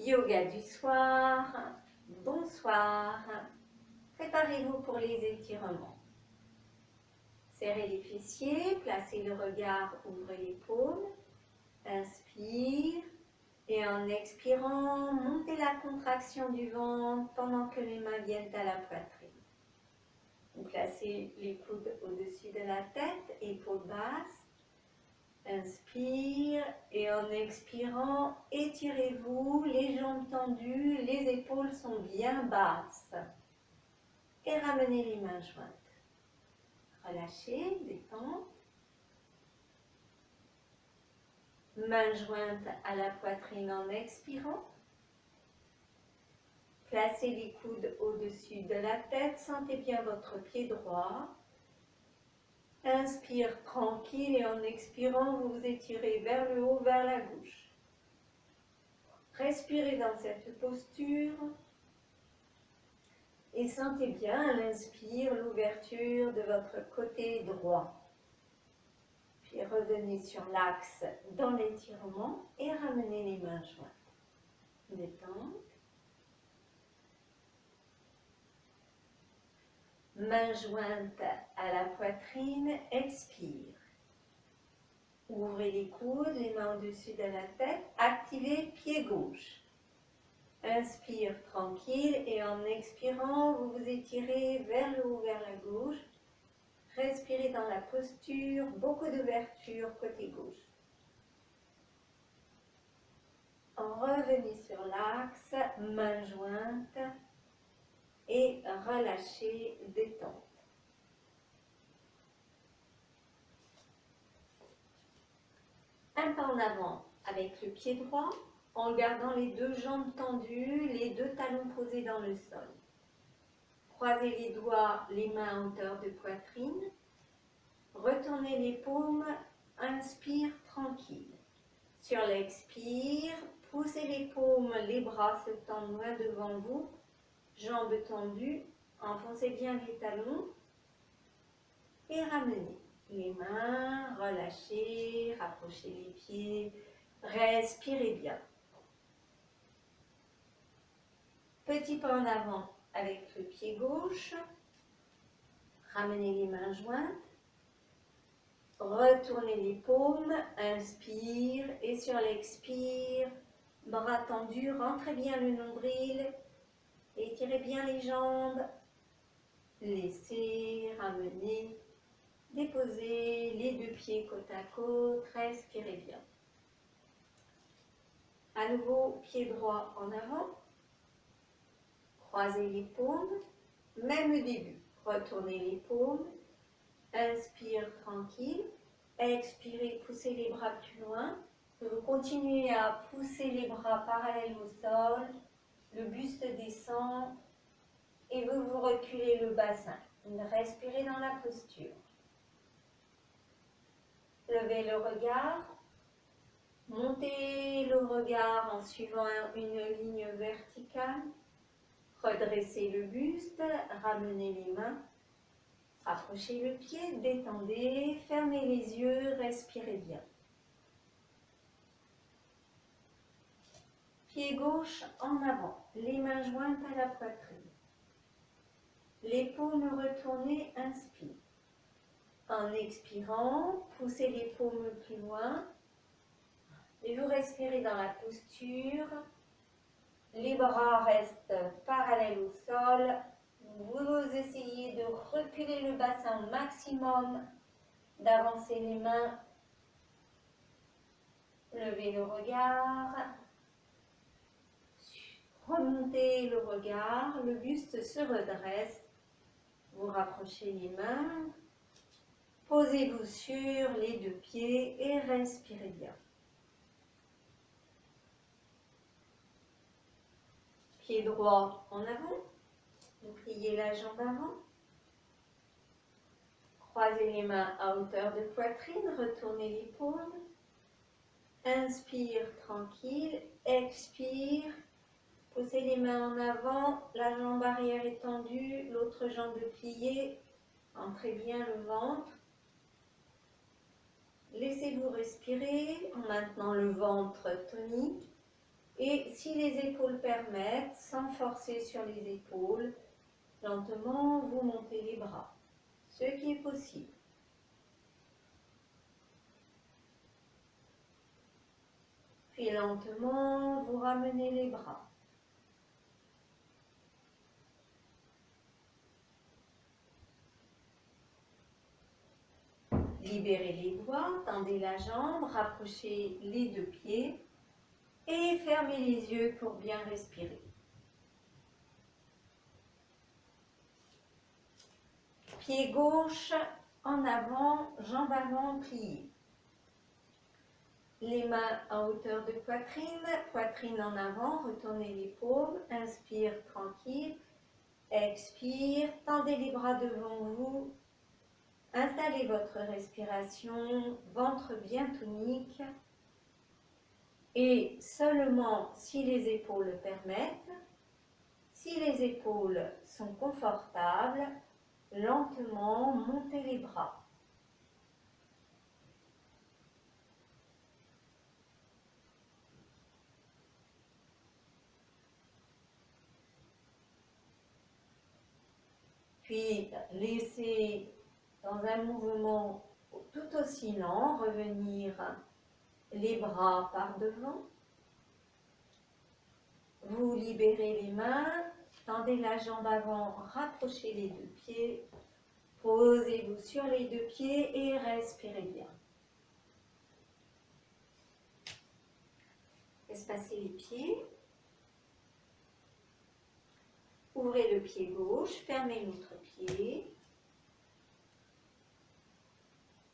Yoga du soir, bonsoir. Préparez-vous pour les étirements. Serrez les fessiers, placez le regard, ouvrez les paumes. Inspire et en expirant, montez la contraction du ventre pendant que les mains viennent à la poitrine. Vous placez les coudes au-dessus de la tête, épaules basses. Inspire et en expirant, étirez-vous, les jambes tendues, les épaules sont bien basses. Et ramenez les mains jointes. Relâchez, détente. Mains jointes à la poitrine en expirant. Placez les coudes au-dessus de la tête, sentez bien votre pied droit. Inspire tranquille et en expirant, vous vous étirez vers le haut, vers la gauche. Respirez dans cette posture et sentez bien à l'inspire l'ouverture de votre côté droit. Puis revenez sur l'axe dans l'étirement et ramenez les mains jointes. Détente. Mains jointes à la poitrine, expire. Ouvrez les coudes, les mains au-dessus de la tête, activez pied gauche. Inspire tranquille et en expirant, vous vous étirez vers le haut, vers la gauche. Respirez dans la posture, beaucoup d'ouverture côté gauche. Revenez sur l'axe, mains jointes et relâchez, détente. Un pas en avant avec le pied droit, en gardant les deux jambes tendues, les deux talons posés dans le sol. Croisez les doigts, les mains à hauteur de poitrine. Retournez les paumes, inspire tranquille. Sur l'expire, poussez les paumes, les bras se tendent loin devant vous, jambes tendues, enfoncez bien les talons et ramenez. Les mains, relâchez, rapprochez les pieds, respirez bien. Petit pas en avant avec le pied gauche, ramenez les mains jointes, retournez les paumes, inspire et sur l'expire, bras tendus, rentrez bien le nombril, étirez bien les jambes, laissez, ramenez, déposez les deux pieds côte à côte, respirez bien. À nouveau, pied droit en avant. Croisez les paumes, même début. Retournez les paumes, inspire tranquille, expirez, poussez les bras plus loin. Vous continuez à pousser les bras parallèles au sol, le buste descend et vous reculez le bassin. Respirez dans la posture. Levez le regard, montez le regard en suivant une ligne verticale. Redressez le buste, ramenez les mains, approchez le pied, détendez, fermez les yeux, respirez bien. Pied gauche en avant, les mains jointes à la poitrine. Les paumes retournées, inspire. En expirant, poussez les paumes plus loin et vous respirez dans la posture. Les bras restent parallèles au sol. Vous essayez de reculer le bassin au maximum, d'avancer les mains. Levez le regard. Remontez le regard. Le buste se redresse. Vous rapprochez les mains. Posez-vous sur les deux pieds et respirez bien. Pied droit en avant, vous pliez la jambe avant. Croisez les mains à hauteur de poitrine, retournez les paumes. Inspire tranquille, expire. Poussez les mains en avant, la jambe arrière est tendue, l'autre jambe pliée. Entrez bien le ventre. Laissez-vous respirer en maintenant le ventre tonique. Et si les épaules permettent, sans forcer sur les épaules, lentement vous montez les bras, ce qui est possible. Puis lentement vous ramenez les bras. Libérez les doigts, tendez la jambe, rapprochez les deux pieds et fermez les yeux pour bien respirer. Pied gauche en avant, jambe avant pliée. Les mains à hauteur de poitrine, poitrine en avant, retournez les paumes, inspire tranquille, expire, tendez les bras devant vous, installez votre respiration, ventre bien tonique et seulement si les épaules le permettent, si les épaules sont confortables, lentement montez les bras. Puis laissez dans un mouvement tout aussi lent revenir les bras par devant. Vous libérez les mains, tendez la jambe avant, rapprochez les deux pieds, posez-vous sur les deux pieds et respirez bien. Espacez les pieds. Ouvrez le pied gauche, fermez l'autre pied.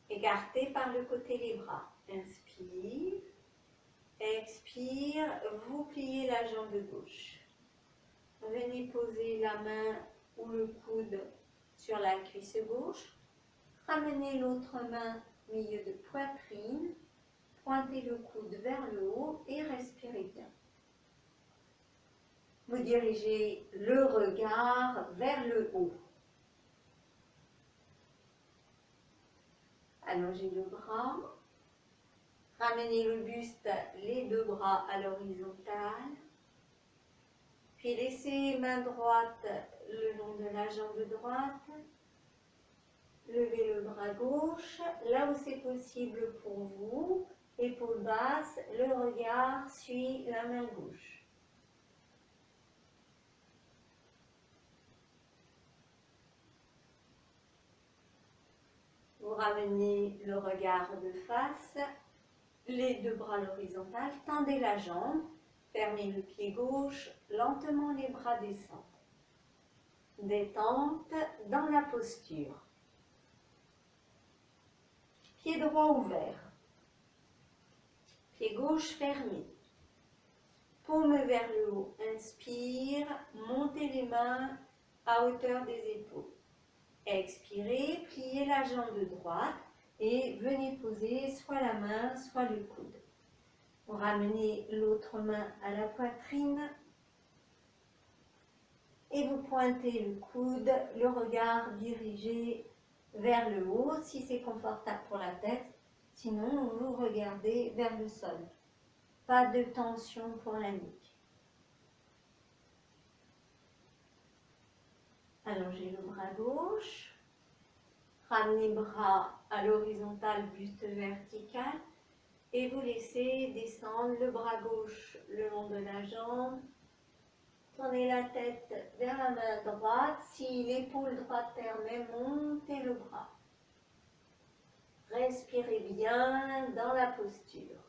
Écartez par le côté les bras. Inspire. Expire. Vous pliez la jambe gauche. Venez poser la main ou le coude sur la cuisse gauche. Ramenez l'autre main au milieu de poitrine. Pointez le coude vers le haut et respirez bien. Vous dirigez le regard vers le haut. Allongez le bras. Ramenez le buste, les deux bras à l'horizontale. Puis laissez main droite le long de la jambe droite. Levez le bras gauche, là où c'est possible pour vous. Épaule basse, le regard suit la main gauche. Vous ramenez le regard de face, les deux bras à l'horizontale, tendez la jambe, fermez le pied gauche, lentement les bras descendent. Détente dans la posture. Pied droit ouvert. Pied gauche fermé. Paume vers le haut. Inspire, montez les mains à hauteur des épaules. Expirez, pliez la jambe droite et venez poser soit la main, soit le coude. Vous ramenez l'autre main à la poitrine et vous pointez le coude, le regard dirigé vers le haut si c'est confortable pour la tête. Sinon, vous regardez vers le sol. Pas de tension pour la nuque. Allongez le bras gauche. Ramenez bras à l'horizontale, buste vertical. Et vous laissez descendre le bras gauche le long de la jambe. Tournez la tête vers la main droite. Si l'épaule droite permet, montez le bras. Respirez bien dans la posture.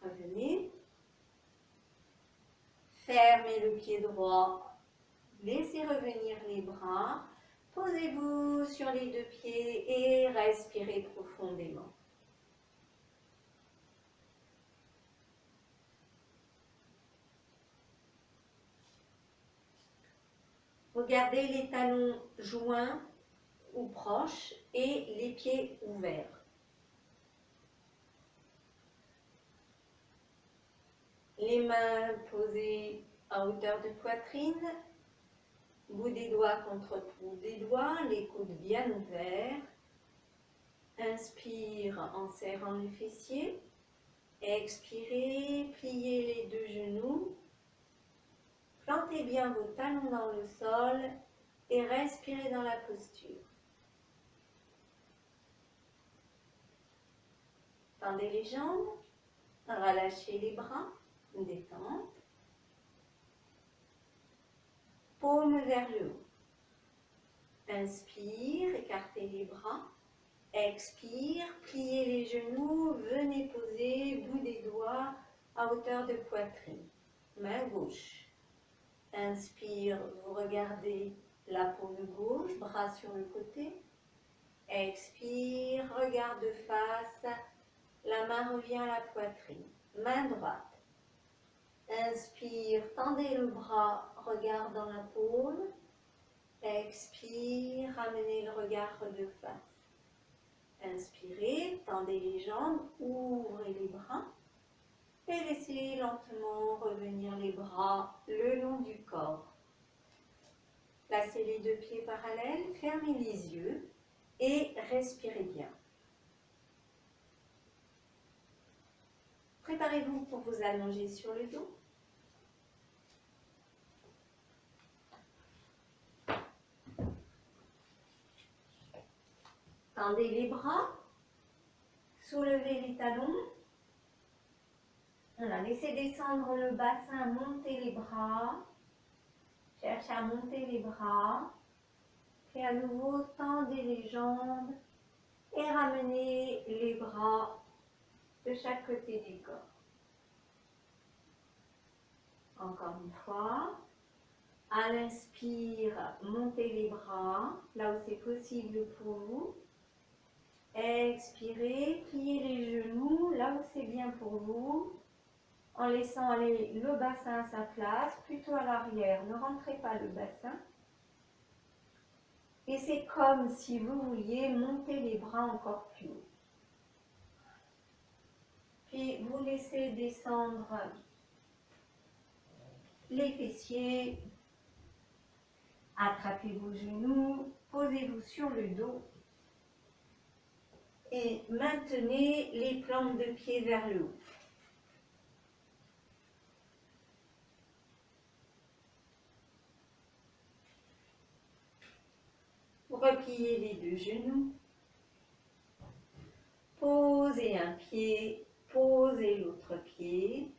Revenez. Fermez le pied droit. Laissez revenir les bras. Posez-vous sur les deux pieds et respirez profondément. Vous gardez les talons joints ou proches et les pieds ouverts. Les mains posées à hauteur de poitrine, bout des doigts contre bout des doigts, les coudes bien ouverts. Inspire en serrant les fessiers. Expirez, pliez les deux genoux. Plantez bien vos talons dans le sol et respirez dans la posture. Tendez les jambes, relâchez les bras, détente. Paume vers le haut. Inspire, écartez les bras. Expire, pliez les genoux, venez poser bout des doigts à hauteur de poitrine. Main gauche. Inspire, vous regardez la paume gauche, bras sur le côté. Expire, regard de face, la main revient à la poitrine. Main droite. Inspire, tendez le bras, regard dans la paume. Expire, ramenez le regard de face. Inspirez, tendez les jambes, ouvrez les bras et laissez lentement revenir les bras le long du corps. Placez les deux pieds parallèles, fermez les yeux et respirez bien. Préparez-vous pour vous allonger sur le dos. Tendez les bras, soulevez les talons. Voilà, laissez descendre le bassin, montez les bras. Cherchez à monter les bras. Et à nouveau, tendez les jambes et ramenez les bras de chaque côté du corps. Encore une fois. À l'inspire, montez les bras, là où c'est possible pour vous. Expirez, pliez les genoux, là où c'est bien pour vous. En laissant aller le bassin à sa place, plutôt à l'arrière. Ne rentrez pas le bassin. Et c'est comme si vous vouliez monter les bras encore plus haut. Puis vous laissez descendre les fessiers. Attrapez vos genoux, posez-vous sur le dos et maintenez les plantes de pied vers le haut. Repliez les deux genoux, posez un pied, posez l'autre pied.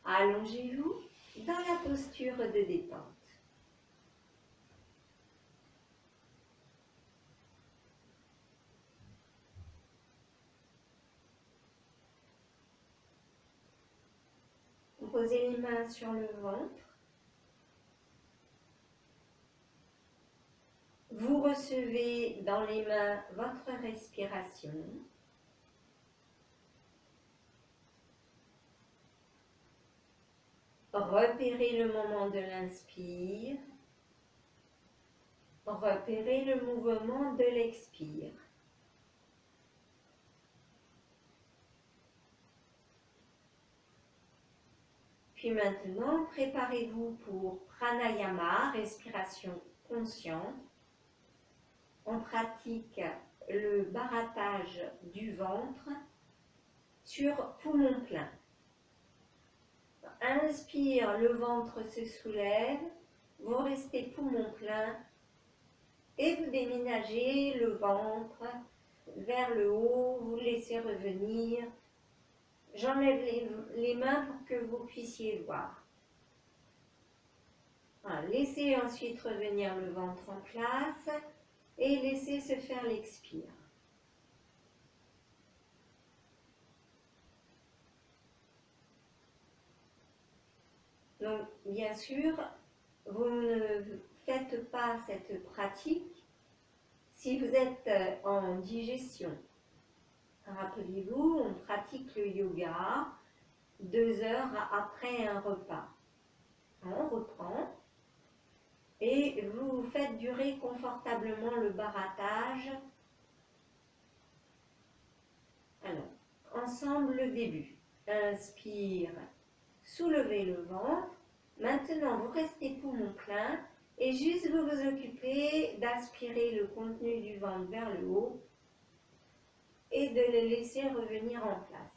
Allongez-vous dans la posture de détente. Posez les mains sur le ventre. Vous recevez dans les mains votre respiration. Repérez le moment de l'inspire. Repérez le mouvement de l'expire. Puis maintenant, préparez-vous pour pranayama, respiration consciente. On pratique le barattage du ventre sur poumon plein. Inspire, le ventre se soulève, vous restez poumon plein et vous déménagez le ventre vers le haut, vous laissez revenir. J'enlève les mains pour que vous puissiez voir. Voilà, laissez ensuite revenir le ventre en place et laissez se faire l'expire. Donc, bien sûr, vous ne faites pas cette pratique si vous êtes en digestion. Rappelez-vous, on pratique le yoga 2 heures après un repas. On reprend et vous faites durer confortablement le barattage. Alors, ensemble le début. Inspire, soulevez le ventre. Maintenant, vous restez poumon plein Et juste vous vous occupez d'aspirer le contenu du ventre vers le haut et de le laisser revenir en place.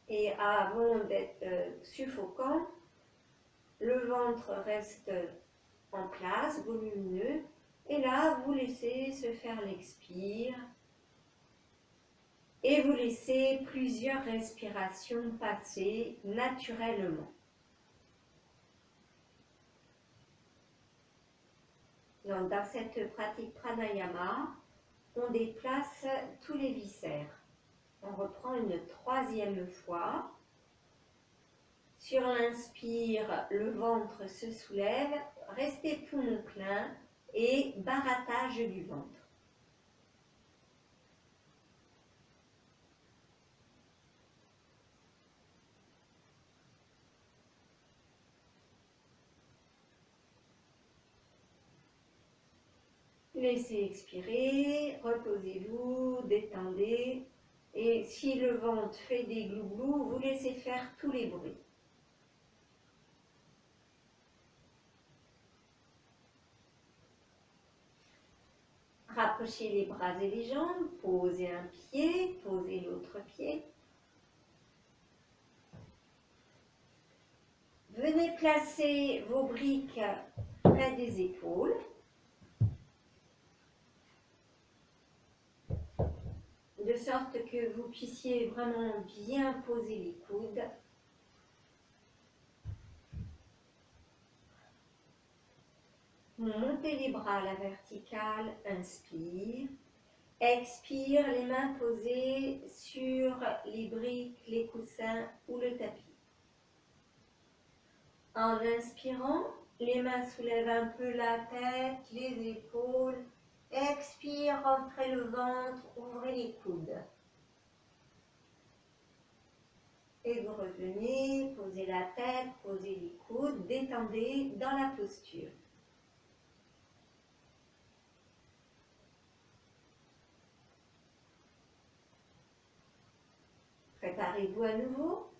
Et avant d'être suffocant, le ventre reste en place, volumineux, et là, vous laissez se faire l'expire et vous laissez plusieurs respirations passer naturellement. Donc, dans cette pratique pranayama, on déplace tous les viscères. On reprend une troisième fois. Sur l'inspire, le ventre se soulève, restez poumon plein et barattage du ventre. Laissez expirer, reposez-vous, détendez. Et si le ventre fait des glouglous, vous laissez faire tous les bruits. Rapprochez les bras et les jambes, posez un pied, posez l'autre pied. Venez placer vos briques près des épaules. De sorte que vous puissiez vraiment bien poser les coudes. Montez les bras à la verticale, inspire. Expire, les mains posées sur les briques, les coussins ou le tapis. En inspirant, les mains soulèvent un peu la tête, les épaules. Expire, rentrez le ventre, ouvrez les coudes. Et vous revenez, posez la tête, posez les coudes, détendez dans la posture. Préparez-vous à nouveau.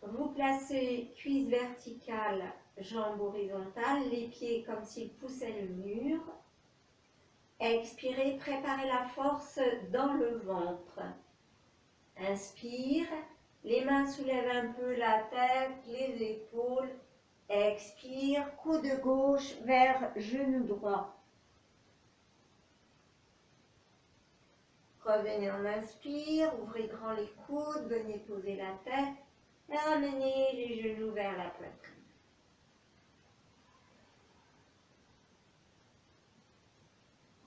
Vous placez cuisse verticale, jambes horizontales, les pieds comme s'ils poussaient le mur. Expirez, préparez la force dans le ventre. Inspire, les mains soulèvent un peu la tête, les épaules. Expire, coude gauche vers genou droit. Revenez en inspire, ouvrez grand les coudes, venez poser la tête et ramenez les genoux vers la poitrine.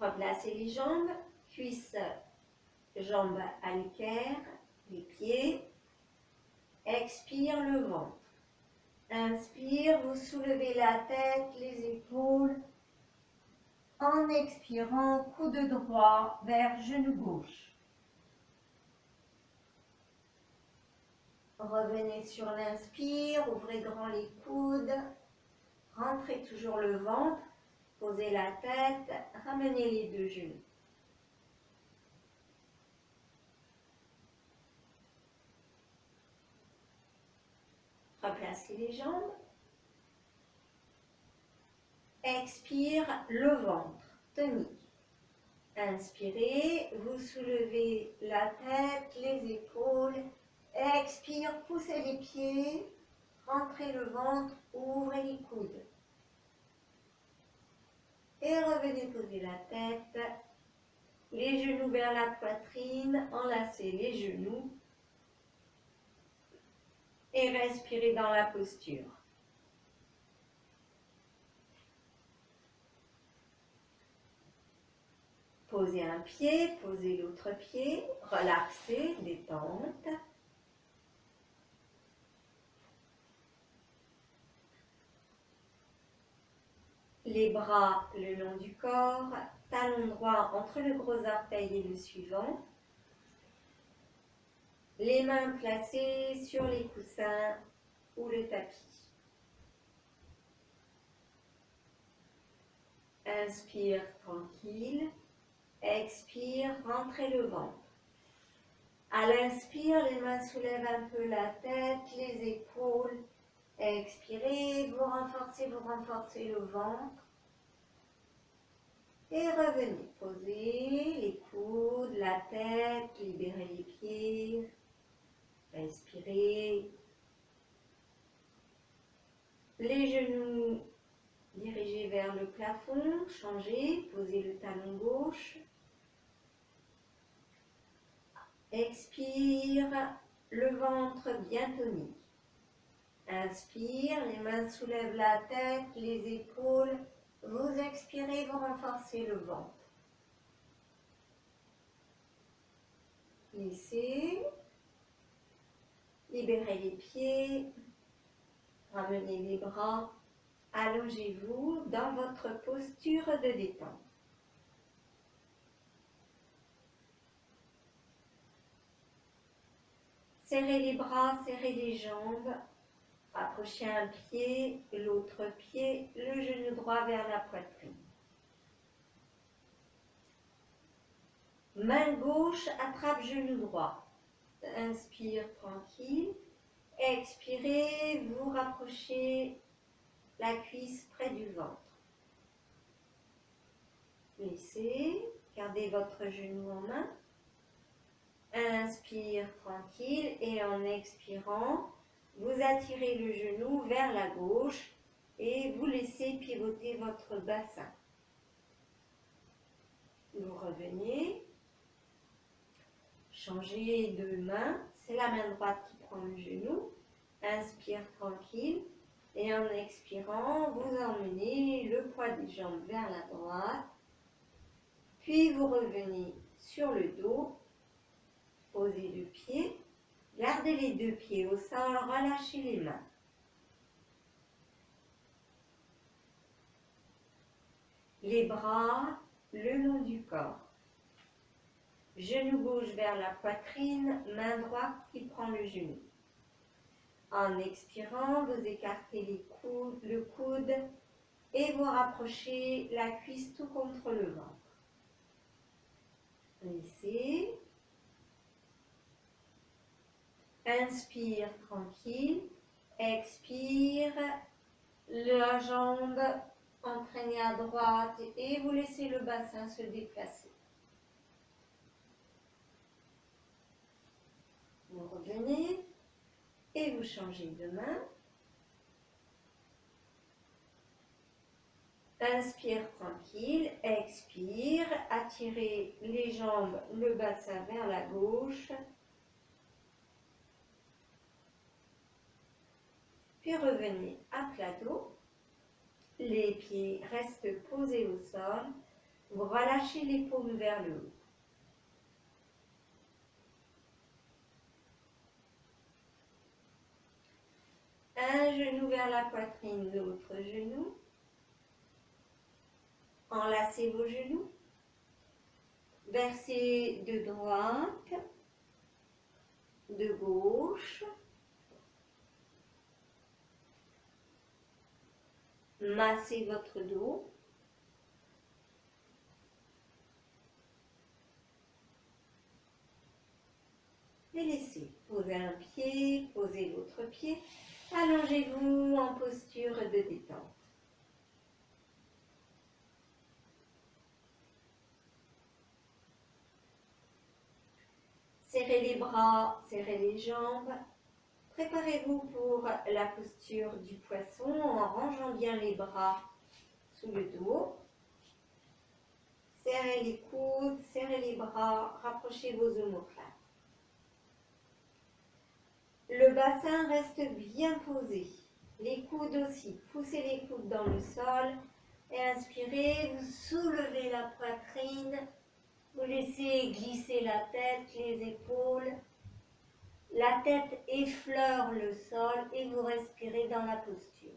Replacez les jambes, cuisses, jambes à l'équerre, les pieds. Expire le ventre. Inspire, vous soulevez la tête, les épaules. En expirant, coude droit vers genou gauche. Revenez sur l'inspire, ouvrez grand les coudes. Rentrez toujours le ventre. Posez la tête, ramenez les deux genoux. Replacez les jambes. Expire le ventre, tonique. Inspirez, vous soulevez la tête, les épaules. Expire, poussez les pieds. Rentrez le ventre, ouvrez les coudes. Et revenez poser la tête, les genoux vers la poitrine, enlacez les genoux et respirez dans la posture. Posez un pied, posez l'autre pied, relaxez, détente. Les bras le long du corps, talon droit entre le gros orteil et le suivant. Les mains placées sur les coussins ou le tapis. Inspire tranquille. Expire, rentrez le ventre. À l'inspire, les mains soulèvent un peu la tête, les épaules. Expirez, vous renforcez le ventre. Et revenez, posez les coudes, la tête, libérez les pieds. Respirez. Les genoux dirigés vers le plafond, changez, posez le talon gauche. Expire, le ventre bien tonique. Inspire, les mains soulèvent la tête, les épaules. Vous expirez, vous renforcez le ventre. Plissez. Libérez les pieds. Ramenez les bras. Allongez-vous dans votre posture de détente. Serrez les bras, serrez les jambes. Approchez un pied, l'autre pied, le genou droit vers la poitrine. Main gauche attrape genou droit. Inspire tranquille. Expirez, vous rapprochez la cuisse près du ventre. Laissez, gardez votre genou en main. Inspire tranquille et en expirant, vous attirez le genou vers la gauche et vous laissez pivoter votre bassin. Vous revenez, changez de main, c'est la main droite qui prend le genou. Inspire tranquille et en expirant, vous emmenez le poids des jambes vers la droite. Puis vous revenez sur le dos, posez le pied, gardez les deux pieds au sol, relâchez les mains. Les bras le long du corps. Genou gauche vers la poitrine, main droite qui prend le genou. En expirant, vous écartez le coude et vous rapprochez la cuisse tout contre le ventre. Laissez. Inspire tranquille. Expire. La jambe entraînée à droite et vous laissez le bassin se déplacer. Vous revenez et vous changez de main. Inspire tranquille, expire, attirez les jambes, le bassin vers la gauche. Puis revenez à plat dos. Les pieds restent posés au sol. Vous relâchez les paumes vers le haut. Un genou vers la poitrine, l'autre genou. Enlacez vos genoux. Versez de droite, de gauche. Massez votre dos. Et laissez. Posez un pied, posez l'autre pied. Allongez-vous en posture de détente. Serrez les bras, serrez les jambes. Préparez-vous pour la posture du poisson en rangeant bien les bras sous le dos. Serrez les coudes, serrez les bras, rapprochez vos omoplates. Le bassin reste bien posé. Les coudes aussi. Poussez les coudes dans le sol. Et inspirez, vous soulevez la poitrine. Vous laissez glisser la tête, les épaules. La tête effleure le sol et vous respirez dans la posture.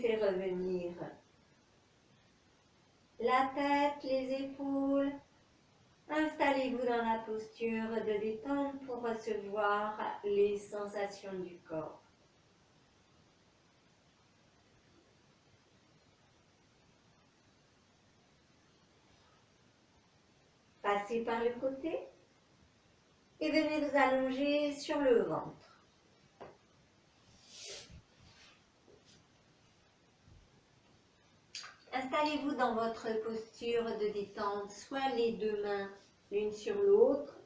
Laissez revenir la tête, les épaules. Installez-vous dans la posture de détente pour recevoir les sensations du corps. Passez par le côté et venez vous allonger sur le ventre. Installez-vous dans votre posture de détente, soit les deux mains l'une sur l'autre,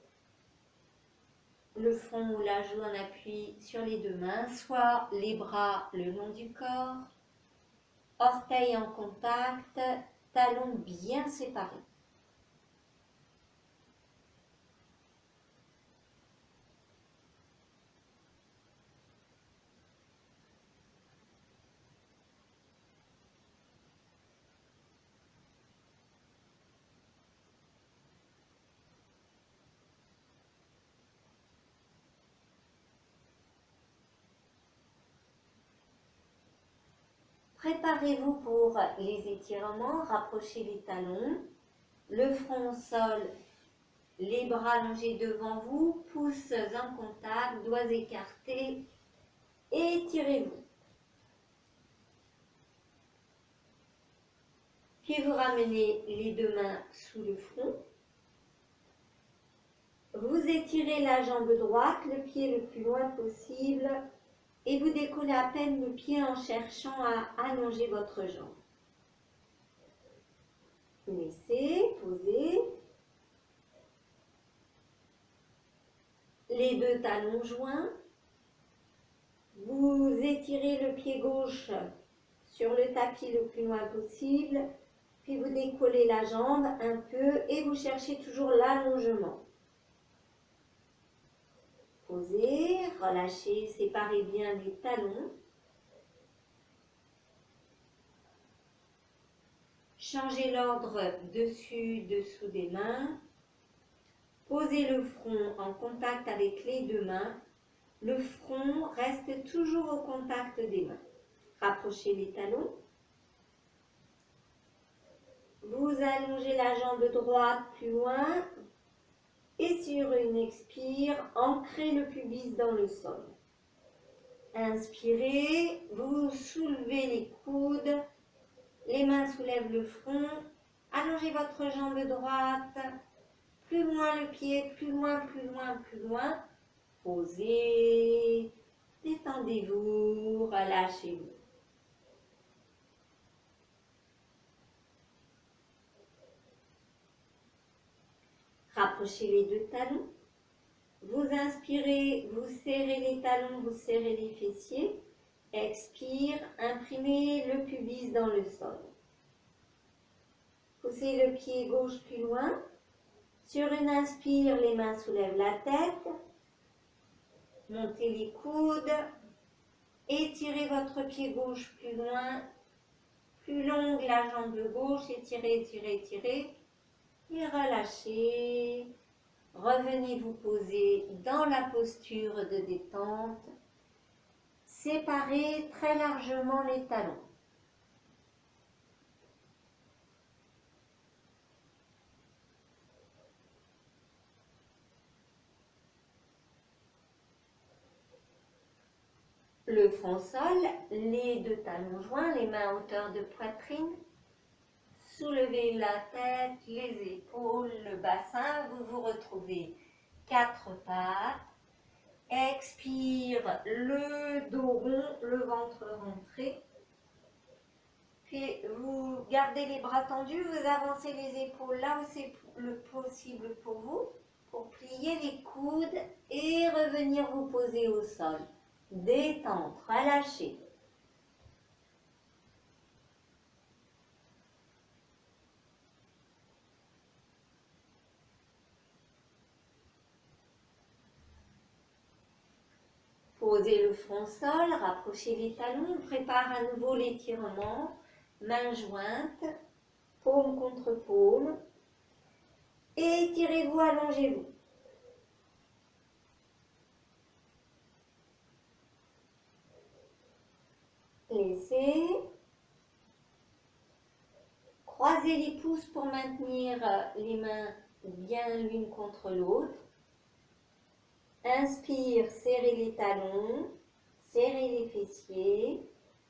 le front ou la joue en appui sur les deux mains, soit les bras le long du corps, orteils en contact, talons bien séparés. Préparez-vous pour les étirements, rapprochez les talons, le front au sol, les bras allongés devant vous, pouces en contact, doigts écartés, étirez-vous. Puis vous ramenez les deux mains sous le front. Vous étirez la jambe droite, le pied le plus loin possible, et vous décollez à peine le pied en cherchant à allonger votre jambe. Laissez, posez. Les deux talons joints. Vous étirez le pied gauche sur le tapis le plus loin possible, puis vous décollez la jambe un peu et vous cherchez toujours l'allongement. Posez, relâchez, séparez bien les talons. Changez l'ordre dessus-dessous des mains. Posez le front en contact avec les deux mains. Le front reste toujours au contact des mains. Rapprochez les talons. Vous allongez la jambe droite plus loin. Et sur une expire, ancrez le pubis dans le sol. Inspirez, vous soulevez les coudes, les mains soulèvent le front, allongez votre jambe droite, plus loin le pied, plus loin, plus loin, plus loin. Posez, détendez-vous, relâchez-vous. Rapprochez les deux talons. Vous inspirez, vous serrez les talons, vous serrez les fessiers. Expire, imprimez le pubis dans le sol. Poussez le pied gauche plus loin. Sur une inspire, les mains soulèvent la tête. Montez les coudes. Étirez votre pied gauche plus loin. Plus longue la jambe gauche. Étirez, étirez, étirez. Et relâchez. Revenez vous poser dans la posture de détente. Séparez très largement les talons. Le front sol, les deux talons joints, les mains à hauteur de poitrine. Soulevez la tête, les épaules, le bassin. Vous vous retrouvez quatre pattes. Expire, le dos rond, le ventre rentré. Puis vous gardez les bras tendus, vous avancez les épaules là où c'est le possible pour vous, pour plier les coudes et revenir vous poser au sol. Détendre, relâcher. Posez le front au sol, rapprochez les talons, on prépare à nouveau l'étirement. Mains jointes, paume contre paume. Et étirez-vous, allongez-vous. Laissez, Croisez les pouces pour maintenir les mains bien l'une contre l'autre. Inspire, serrez les talons, serrez les fessiers.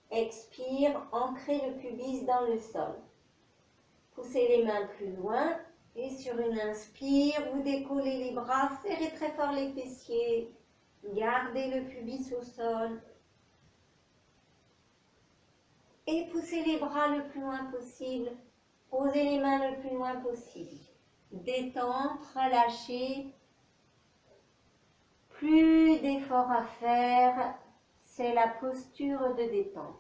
Expire, ancrez le pubis dans le sol. Poussez les mains plus loin et sur une inspire, vous décollez les bras, serrez très fort les fessiers. Gardez le pubis au sol. Et poussez les bras le plus loin possible. Posez les mains le plus loin possible. Détente, relâchez. Plus d'efforts à faire, c'est la posture de détente.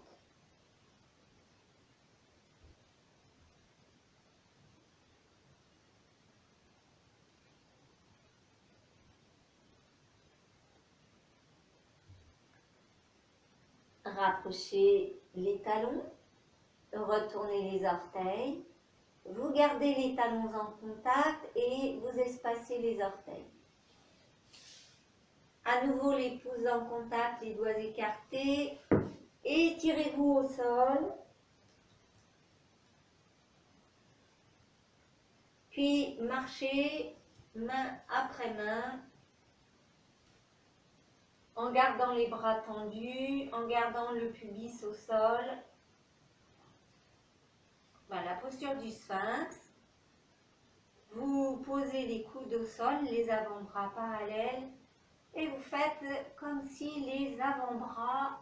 Rapprochez les talons, retournez les orteils, vous gardez les talons en contact et vous espacez les orteils. À nouveau les pouces en contact, les doigts écartés, étirez-vous au sol. Puis marchez main après main en gardant les bras tendus, en gardant le pubis au sol. Voilà, posture du sphinx. Vous posez les coudes au sol, les avant-bras parallèles et vous faites comme si les avant-bras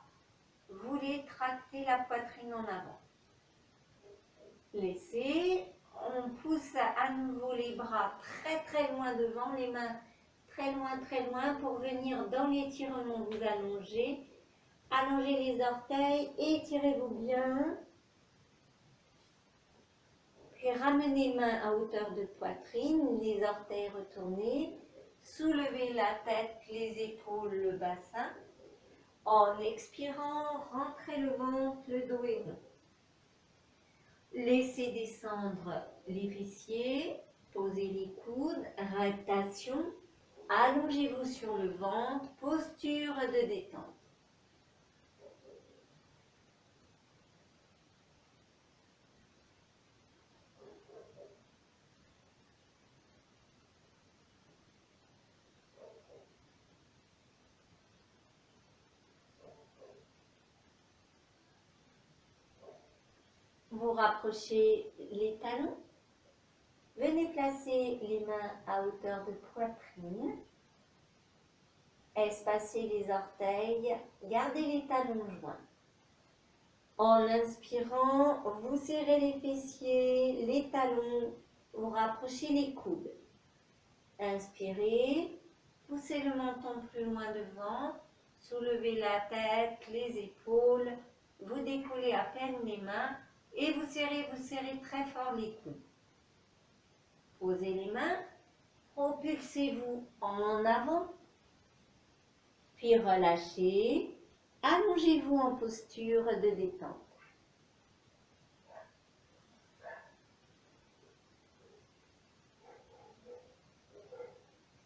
voulaient tracter la poitrine en avant. Laissez, on pousse à nouveau les bras très loin devant, les mains très loin pour venir dans l'étirement, vous allongez. Allongez les orteils, étirez-vous bien. Puis ramenez main à hauteur de poitrine, les orteils retournés. Soulevez la tête, les épaules, le bassin. En expirant, rentrez le ventre, le dos est rond. Laissez descendre les fessiers, posez les coudes, rectation. Allongez-vous sur le ventre, posture de détente. Vous rapprochez les talons. Venez placer les mains à hauteur de poitrine. Espacez les orteils. Gardez les talons joints. En inspirant, vous serrez les fessiers, les talons, vous rapprochez les coudes. Inspirez, poussez le menton plus loin devant, soulevez la tête, les épaules, vous décollez à peine les mains et vous serrez très fort les coudes. Posez les mains, propulsez-vous en avant, puis relâchez. Allongez-vous en posture de détente.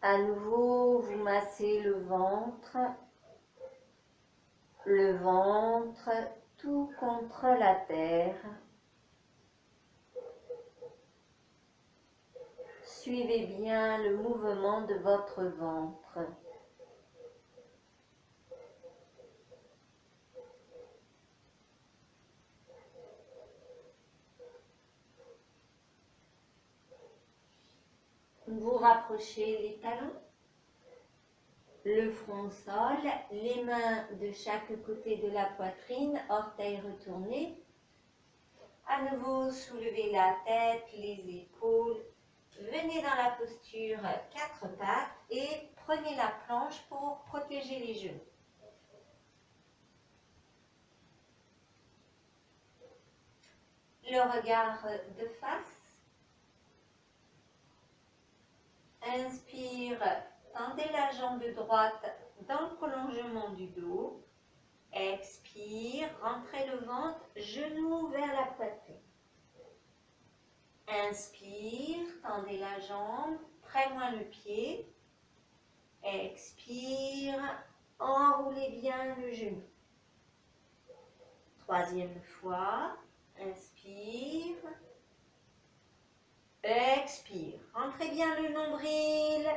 À nouveau, vous massez le ventre tout contre la terre. Suivez bien le mouvement de votre ventre. Vous rapprochez les talons, le front au sol, les mains de chaque côté de la poitrine, orteils retournés. À nouveau, soulevez la tête, les épaules. Venez dans la posture 4 pattes et prenez la planche pour protéger les genoux. Le regard de face. Inspire, tendez la jambe droite dans le prolongement du dos. Expire, rentrez le ventre, genou vers la poitrine. Inspire, tendez la jambe, très loin le pied. Expire, enroulez bien le genou. Troisième fois, inspire, Expire. Rentrez bien le nombril.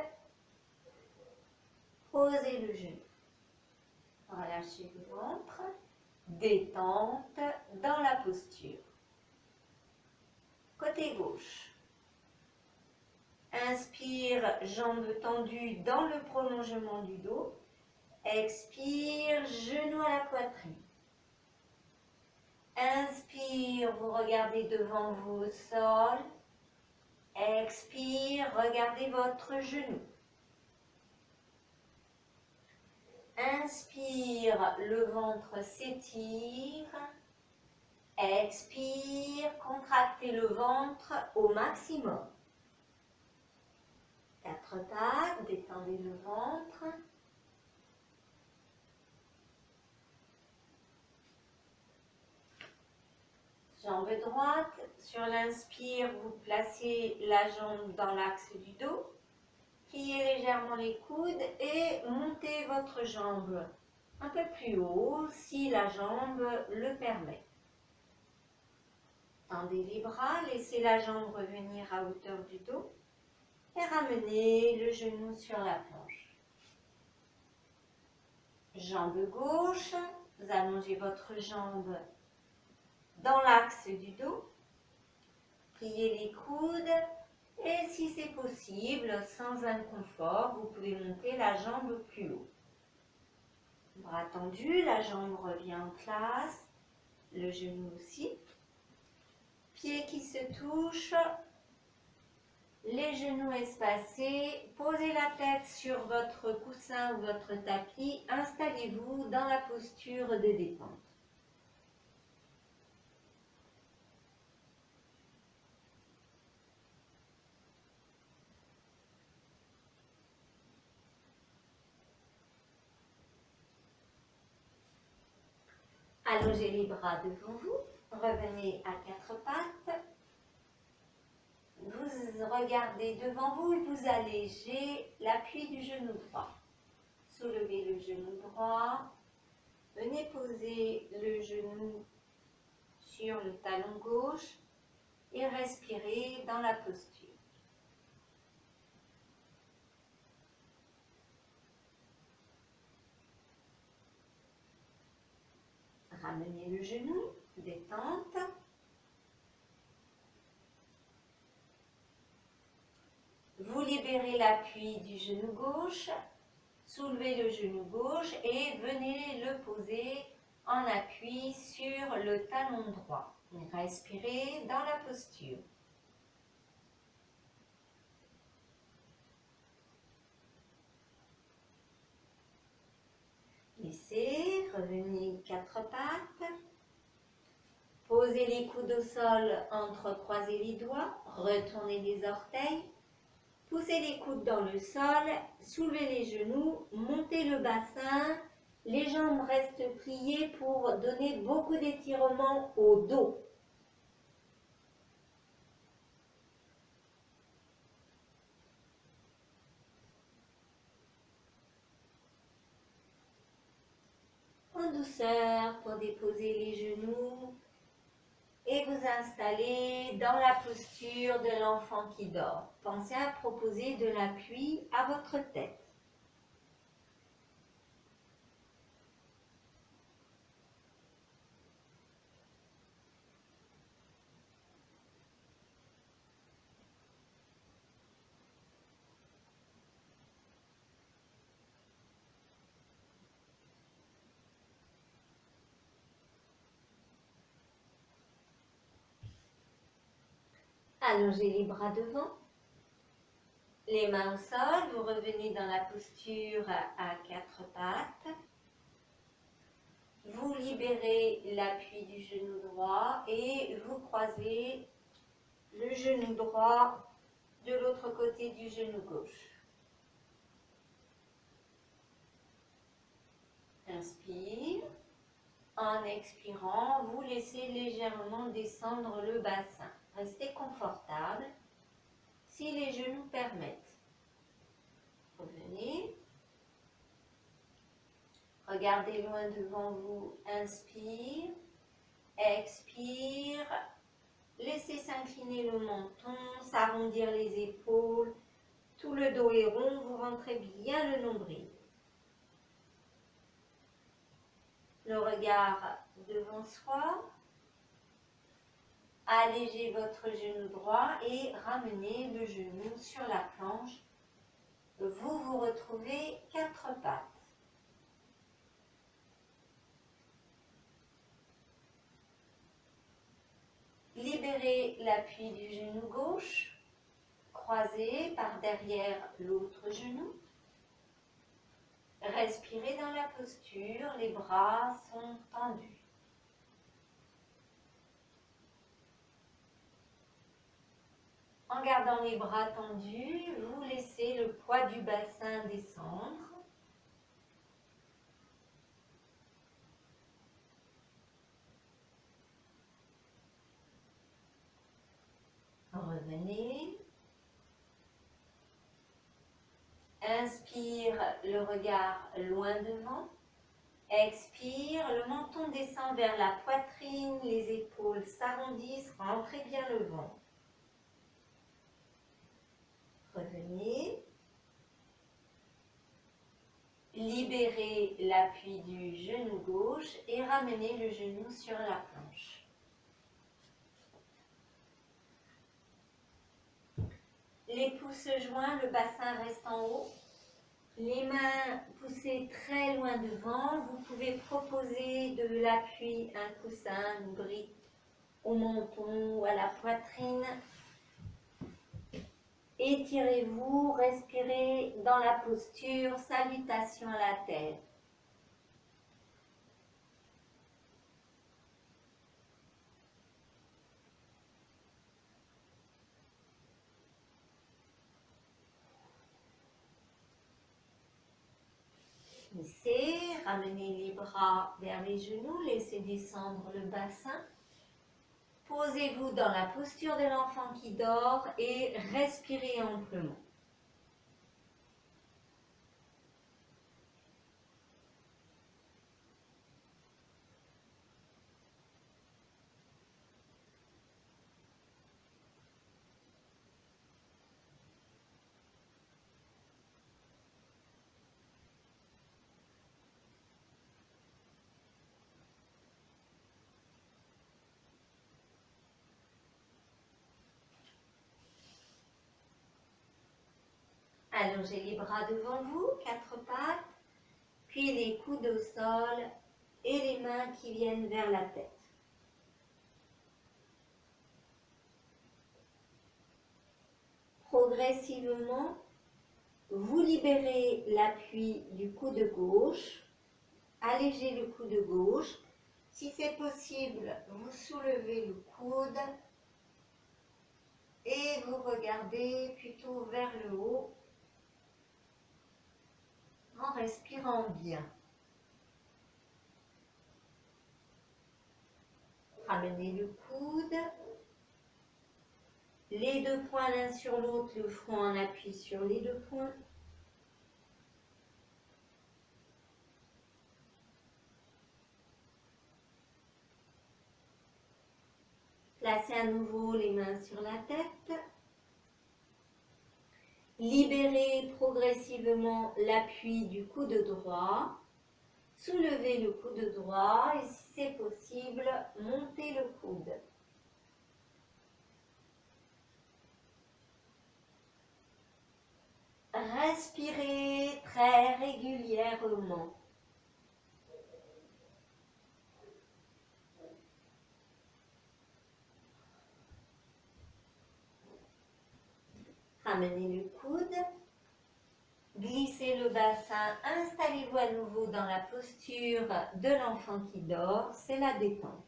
Posez le genou. Relâchez le ventre. Détente dans la posture. Côté gauche. Inspire, jambes tendues dans le prolongement du dos. Expire, genou à la poitrine. Inspire, vous regardez devant vous au sol. Expire, regardez votre genou. Inspire, le ventre s'étire. Expire, contractez le ventre au maximum. 4 pattes, détendez le ventre. Jambe droite, sur l'inspire, vous placez la jambe dans l'axe du dos. Pliez légèrement les coudes et montez votre jambe un peu plus haut si la jambe le permet. Tendez les bras, laissez la jambe revenir à hauteur du dos et ramenez le genou sur la planche. Jambe gauche, vous allongez votre jambe dans l'axe du dos, pliez les coudes et si c'est possible, sans inconfort, vous pouvez monter la jambe plus haut. Bras tendus, la jambe revient en place, le genou aussi. Pieds qui se touchent, les genoux espacés, posez la tête sur votre coussin ou votre tapis, installez-vous dans la posture de détente. Allongez les bras devant vous, revenez à 4 pattes. Vous regardez devant vous et vous allégez l'appui du genou droit. Soulevez le genou droit. Venez poser le genou sur le talon gauche et respirez dans la posture. Ramenez le genou, détente. Vous libérez l'appui du genou gauche, soulevez le genou gauche et venez le poser en appui sur le talon droit. Respirez dans la posture. Laissez, revenez 4 pattes. Posez les coudes au sol, entrecroisez les doigts, retournez les orteils. Poussez les coudes dans le sol, soulevez les genoux, montez le bassin. Les jambes restent pliées pour donner beaucoup d'étirement au dos. En douceur pour déposer les genoux et vous installer dans la posture de l'enfant qui dort. Pensez à proposer de l'appui à votre tête. Allongez les bras devant, les mains au sol, vous revenez dans la posture à 4 pattes. Vous libérez l'appui du genou droit et vous croisez le genou droit de l'autre côté du genou gauche. Inspire. En expirant, vous laissez légèrement descendre le bassin. Restez confortable si les genoux permettent. Revenez. Regardez loin devant vous. Inspire. Expire. Laissez s'incliner le menton, s'arrondir les épaules. Tout le dos est rond, vous rentrez bien le nombril. Le regard devant soi. Allégez votre genou droit et ramenez le genou sur la planche. Vous vous retrouvez quatre pattes. Libérez l'appui du genou gauche. Croisez par derrière l'autre genou. Respirez dans la posture, les bras sont tendus. En gardant les bras tendus, vous laissez le poids du bassin descendre. Revenez. Inspire, le regard loin devant. Expire, le menton descend vers la poitrine, les épaules s'arrondissent, rentrez bien le ventre. Revenez. Libérez l'appui du genou gauche et ramenez le genou sur la planche. Les pouces joints, le bassin reste en haut. Les mains poussées très loin devant. Vous pouvez proposer de l'appui, un coussin, une brique au menton ou à la poitrine. Étirez-vous, respirez dans la posture, salutation à la terre. Plissez, ramenez les bras vers les genoux, laissez descendre le bassin. Posez-vous dans la posture de l'enfant qui dort et respirez amplement. Allongez les bras devant vous, quatre pattes, puis les coudes au sol et les mains qui viennent vers la tête. Progressivement, vous libérez l'appui du coude gauche, allégez le coude gauche. Si c'est possible, vous soulevez le coude et vous regardez plutôt vers le haut en respirant bien. Ramenez le coude, les deux poings l'un sur l'autre, le front en appui sur les deux poings. Placez à nouveau les mains sur la tête. Libérez progressivement l'appui du coude droit. Soulevez le coude droit et si c'est possible, montez le coude. Respirez très régulièrement. Ramenez le coude. Glissez le bassin, installez-vous à nouveau dans la posture de l'enfant qui dort, c'est la détente.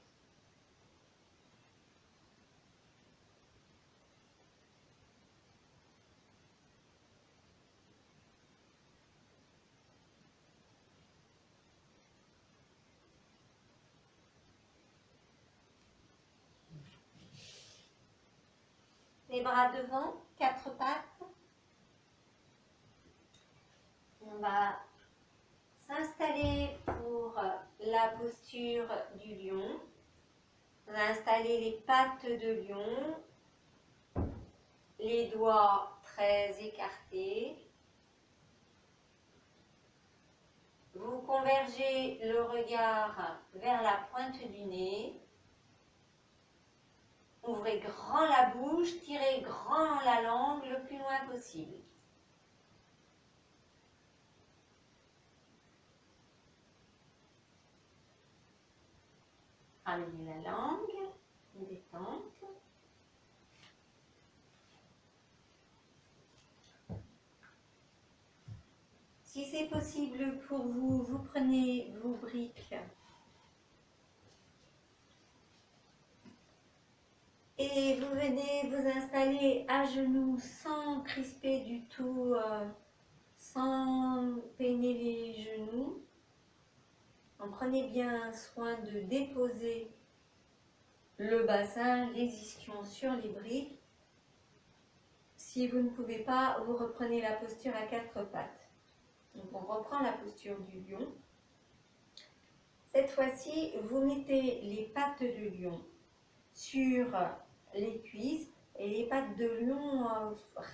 Les bras devant, quatre pattes. On va s'installer pour la posture du lion. Vous installez les pattes de lion, les doigts très écartés. Vous convergez le regard vers la pointe du nez. Ouvrez grand la bouche, tirez grand la langue le plus loin possible. Ramenez la langue, détente. Si c'est possible pour vous, vous prenez vos briques et vous venez vous installer à genoux sans crisper du tout, sans peiner les genoux. En prenez bien soin de déposer le bassin, les ischions sur les briques. Si vous ne pouvez pas, vous reprenez la posture à quatre pattes. Donc on reprend la posture du lion. Cette fois-ci, vous mettez les pattes de lion sur les cuisses et les pattes de lion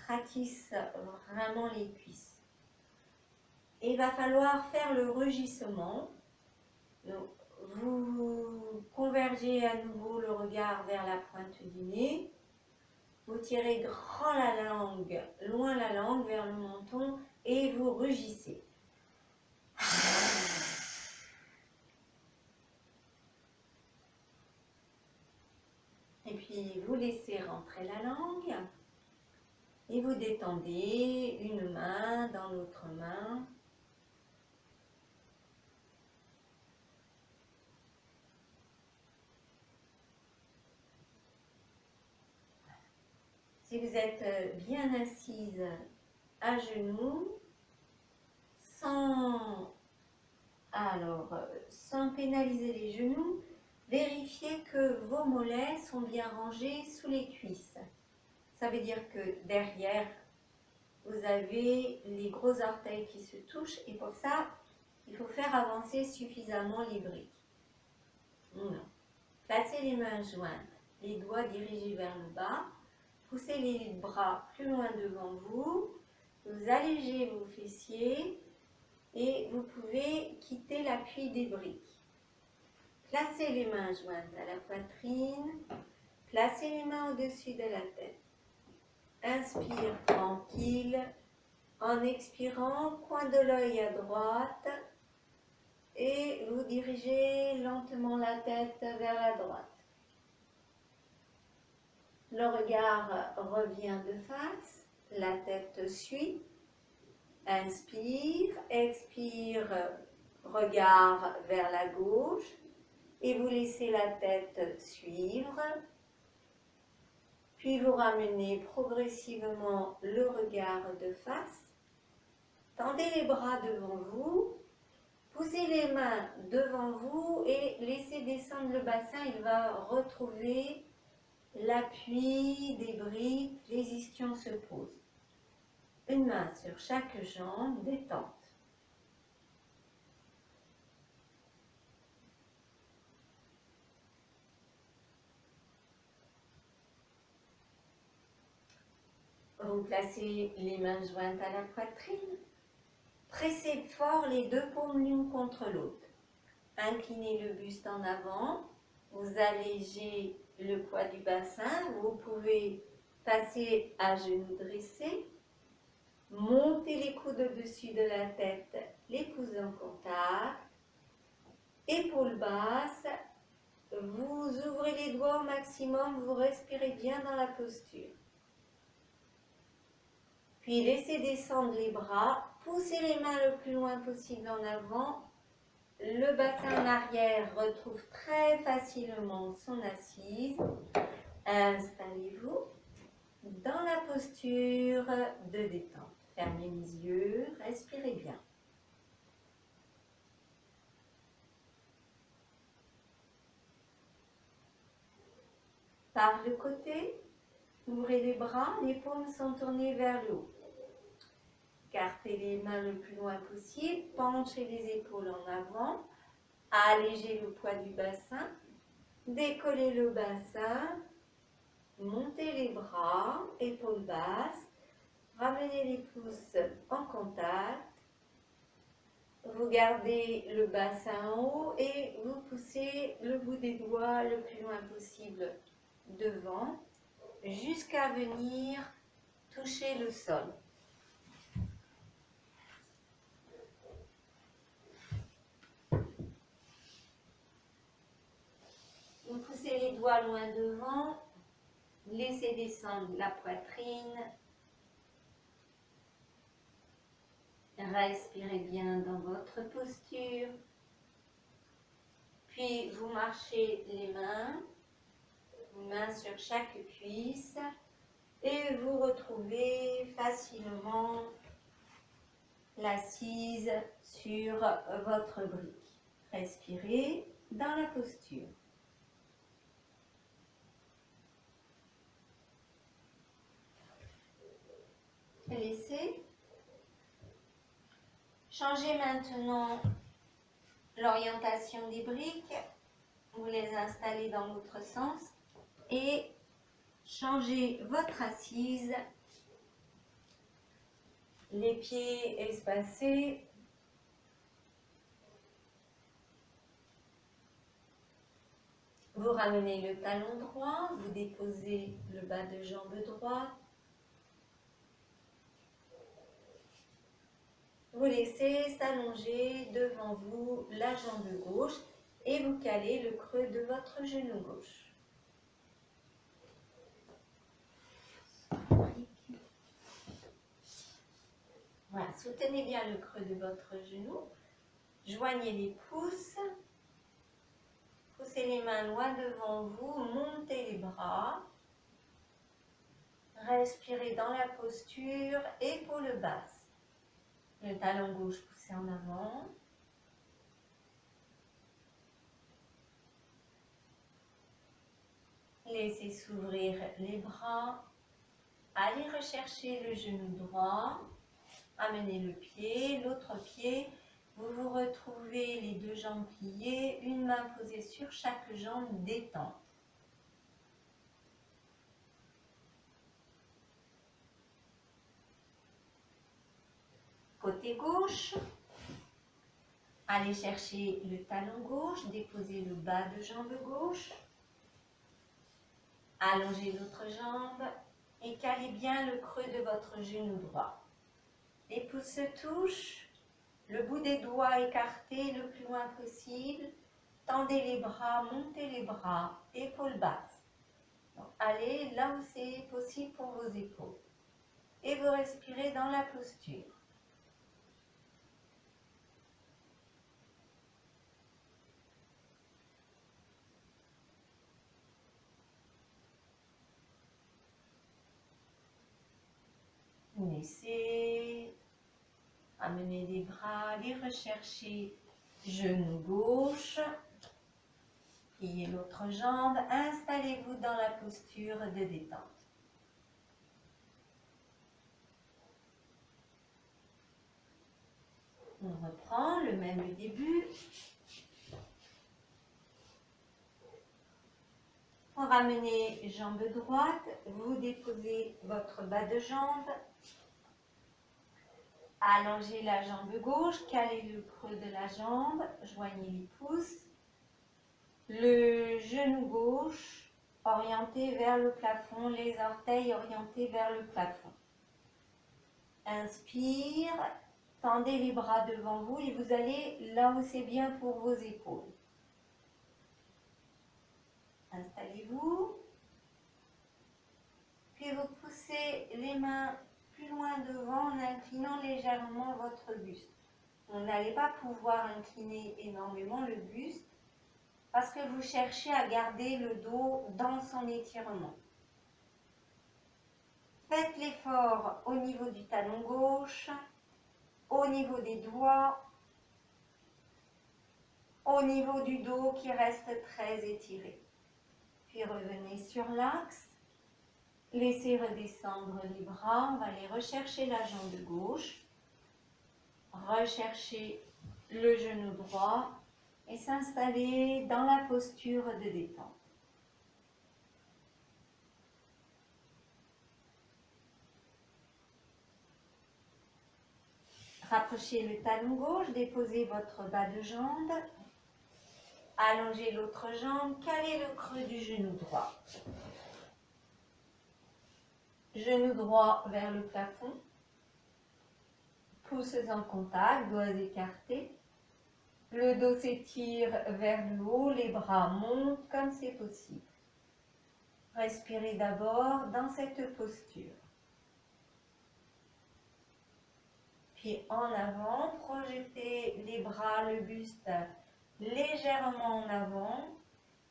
ratissent vraiment les cuisses. Et il va falloir faire le rugissement. Donc, vous convergez à nouveau le regard vers la pointe du nez. Vous tirez grand la langue, loin la langue vers le menton et vous rugissez. Et puis vous laissez rentrer la langue et vous détendez une main dans l'autre main. Si vous êtes bien assise à genoux, sans pénaliser les genoux, vérifiez que vos mollets sont bien rangés sous les cuisses. Ça veut dire que derrière, vous avez les gros orteils qui se touchent et pour ça, il faut faire avancer suffisamment les briques. Non. Placez les mains jointes, les doigts dirigés vers le bas. Poussez les bras plus loin devant vous. Vous allégez vos fessiers et vous pouvez quitter l'appui des briques. Placez les mains jointes à la poitrine. Placez les mains au-dessus de la tête. Inspire tranquille. En expirant, coin de l'œil à droite. Et vous dirigez lentement la tête vers la droite. Le regard revient de face, la tête suit. Inspire, expire, regard vers la gauche. Et vous laissez la tête suivre. Puis vous ramenez progressivement le regard de face. Tendez les bras devant vous. Poussez les mains devant vous et laissez descendre le bassin. Il va retrouver l'appui des briques, les ischions se posent. Une main sur chaque jambe, détente. Vous placez les mains jointes à la poitrine. Pressez fort les deux paumes l'une contre l'autre. Inclinez le buste en avant. Vous allégez le poids du bassin. Vous pouvez passer à genoux dressés. Montez les coudes au-dessus de la tête, les pouces en contact. Épaules basses. Vous ouvrez les doigts au maximum. Vous respirez bien dans la posture. Puis laissez descendre les bras. Poussez les mains le plus loin possible en avant. Le bassin en arrière retrouve très facilement son assise. Installez-vous dans la posture de détente. Fermez les yeux, respirez bien. Par le côté, ouvrez les bras, les paumes sont tournées vers le haut. Écartez les mains le plus loin possible, penchez les épaules en avant, allégez le poids du bassin. Décollez le bassin, montez les bras, épaules basses, ramenez les pouces en contact. Vous gardez le bassin en haut et vous poussez le bout des doigts le plus loin possible devant jusqu'à venir toucher le sol. Vous poussez les doigts loin devant, laissez descendre la poitrine. Respirez bien dans votre posture. Puis vous marchez les mains sur chaque cuisse et vous retrouvez facilement l'assise sur votre brique. Respirez dans la posture. Laissez. Changez maintenant l'orientation des briques. Vous les installez dans l'autre sens et changez votre assise. Les pieds espacés. Vous ramenez le talon droit, vous déposez le bas de jambe droite. Vous laissez s'allonger devant vous la jambe gauche et vous calez le creux de votre genou gauche. Voilà, soutenez bien le creux de votre genou. Joignez les pouces. Poussez les mains loin devant vous, montez les bras. Respirez dans la posture, épaules basses. Le talon gauche poussé en avant. Laissez s'ouvrir les bras. Allez rechercher le genou droit. Amenez le pied, l'autre pied. Vous vous retrouvez les deux jambes pliées, une main posée sur chaque jambe, détente. Côté gauche, allez chercher le talon gauche, déposez le bas de jambe gauche, allongez l'autre jambe et calez bien le creux de votre genou droit. Les pouces se touchent, le bout des doigts écarté le plus loin possible, tendez les bras, montez les bras, épaules basses. Donc, allez là où c'est possible pour vos épaules. Et vous respirez dans la posture. Laissez amener les bras, allez rechercher genou gauche, pliez l'autre jambe, installez-vous dans la posture de détente. On reprend le même début. Pour ramener jambe droite, vous déposez votre bas de jambe. Allongez la jambe gauche, calez le creux de la jambe, joignez les pouces. Le genou gauche orienté vers le plafond, les orteils orientés vers le plafond. Inspire, tendez les bras devant vous et vous allez là où c'est bien pour vos épaules. Installez-vous, puis vous poussez les mains plus loin devant en inclinant légèrement votre buste. Vous n'allez pas pouvoir incliner énormément le buste parce que vous cherchez à garder le dos dans son étirement. Faites l'effort au niveau du talon gauche, au niveau des doigts, au niveau du dos qui reste très étiré. Puis revenez sur l'axe. Laissez redescendre les bras. On va aller rechercher la jambe gauche. Recherchez le genou droit. et s'installer dans la posture de détente. Rapprochez le talon gauche, déposez votre bas de jambe, allongez l'autre jambe, calez le creux du genou droit. Genou droit vers le plafond, pouces en contact, doigts écartés. Le dos s'étire vers le haut, les bras montent comme c'est possible. Respirez d'abord dans cette posture. Puis en avant, projetez les bras, le buste légèrement en avant.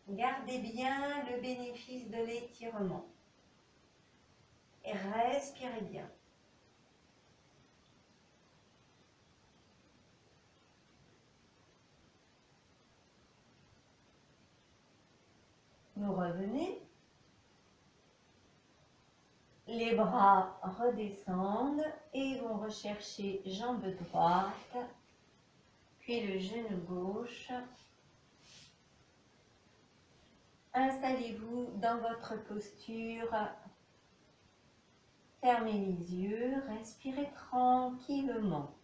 Gardez bien le bénéfice de l'étirement. Et respirez bien. Vous revenez. Les bras redescendent et vont rechercher jambe droite, puis le genou gauche. Installez-vous dans votre posture. Fermez les yeux, respirez tranquillement.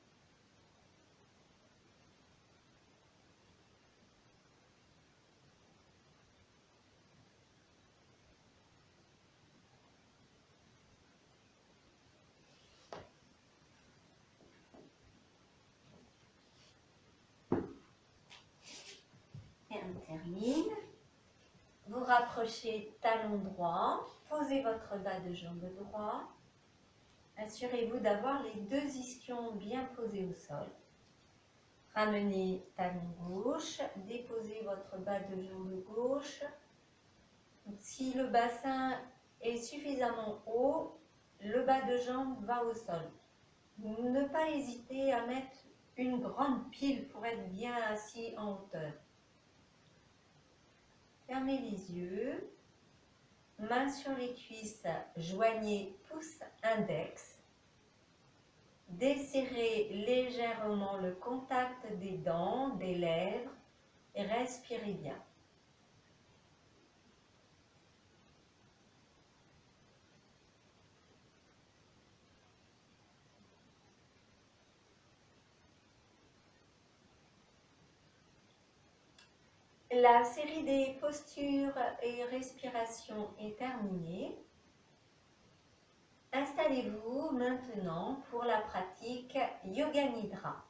Et on termine. Vous rapprochez talon droit, posez votre bas de jambe droit. Assurez-vous d'avoir les deux ischions bien posés au sol. Ramenez talon gauche, déposez votre bas de jambe gauche. Si le bassin est suffisamment haut, le bas de jambe va au sol. Ne pas hésiter à mettre une grande pile pour être bien assis en hauteur. Fermez les yeux, mains sur les cuisses, joignez pouce index. Desserrez légèrement le contact des dents, des lèvres et respirez bien. La série des postures et respirations est terminée. Installez-vous maintenant pour la pratique Yoga Nidra.